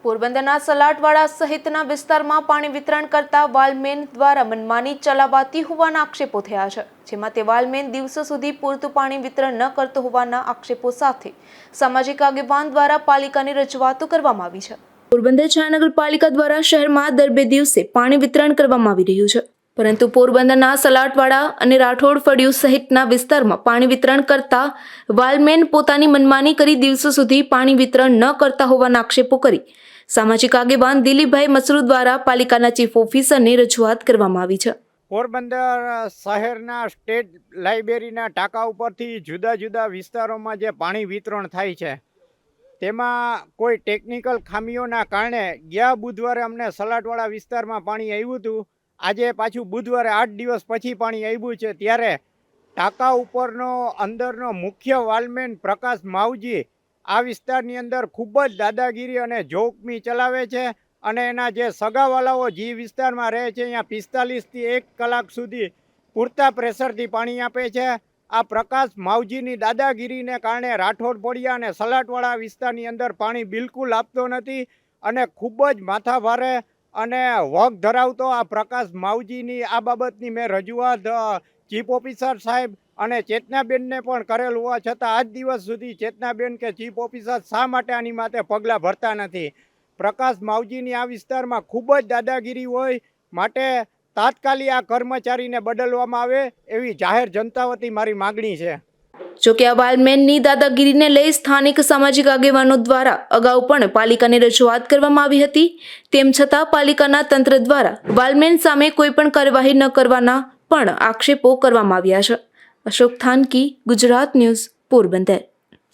પોરબંદરના સલાટવાડા સહિતના વિસ્તારમાં પાણી વિતરણ કરતા વાલમેન દ્વારા મનમાની ચલાવાતી હોવાના આક્ષેપો થયા છે, જેમાં તે વાલમેન દિવસો સુધી પૂરતું પાણી વિતરણ ન કરતો હોવાના આક્ષેપો સાથે સામાજિક આગેવાન દ્વારા પાલિકાની રજૂઆતો કરવામાં આવી છે। પોરબંદર મહાનગરપાલિકા દ્વારા શહેરમાં દર 2 દિવસે પાણી વિતરણ કરવામાં આવી રહ્યું છે, પરંતુ પોરબંદરના સલાટવાડા અને રાઠોડ ફળિયું સહિતના વિસ્તારમાં પાણી વિતરણ કરતા વાલમેન પોતાની મનમાની કરી દિવસો સુધી પાણી વિતરણ ન કરતા હોવાના આક્ષેપો કરી સામાજિક આગેવાન દિલીપભાઈ મસરૂ દ્વારા પાલિકાના ચીફ ઓફિસરને રજૂઆત કરવામાં આવી છે। પોરબંદર શહેરના સ્ટેટ લાઇબ્રેરીના ટાંકા ઉપરથી જુદા જુદા વિસ્તારોમાં જે પાણી વિતરણ થાય છે તેમાં કોઈ ટેકનિકલ ખામીઓના કારણે ગયા બુધવારે અમને સલાટવાડા વિસ્તારમાં પાણી આવ્યું હતું। આજે પાછું બુધવારે 8 દિવસ પછી પાણી આવ્યું છે, ત્યારે ટાંકા ઉપરનો અંદરનો મુખ્ય વાલમેન પ્રકાશ માવજી આ વિસ્તારની અંદર ખૂબ જ દાદાગીરી અને જોખમી ચલાવે છે અને એના જે સગાવાલાઓ જે વિસ્તારમાં રહે છે અહીંયા 45થી 1 કલાક સુધી પૂરતા પ્રેશરથી પાણી આપે છે। આ પ્રકાશ માવજીની દાદાગીરીને કારણે રાઠોડ ફળિયા અને સલાટવાડા વિસ્તારની અંદર પાણી બિલકુલ આપતો નથી અને ખૂબ જ માથાભારે અને વગ ધરાવતો આ પ્રકાશ માવજીની આ બાબતની મેં રજૂઆત ચીફ ઓફિસર સાહેબ અને ચેતનાબેનને પણ કરેલ હોવા છતાં આજ દિવસ સુધી ચેતનાબેન કે ચીફ ઓફિસર શા માટે આની માટે પગલાં ભરતા નથી। પ્રકાશ માવજીની આ વિસ્તારમાં ખૂબ જ દાદાગીરી હોય માટે તાત્કાલિક આ કર્મચારીને બદલવામાં આવે એવી જાહેર જનતા વતી મારી માગણી છે। જોકે આ વાલમેનની દાદાગીરીને લઈ સ્થાનિક સામાજિક આગેવાનો દ્વારા અગાઉ પણ પાલિકાને રજૂઆત કરવામાં આવી હતી, તેમ છતાં પાલિકાના તંત્ર દ્વારા વાલમેન સામે કોઈ પણ કાર્યવાહી ન કરવાના પણ આક્ષેપો કરવામાં આવ્યા છે। અશોક થાનકી, ગુજરાત ન્યૂઝ, પોરબંદર।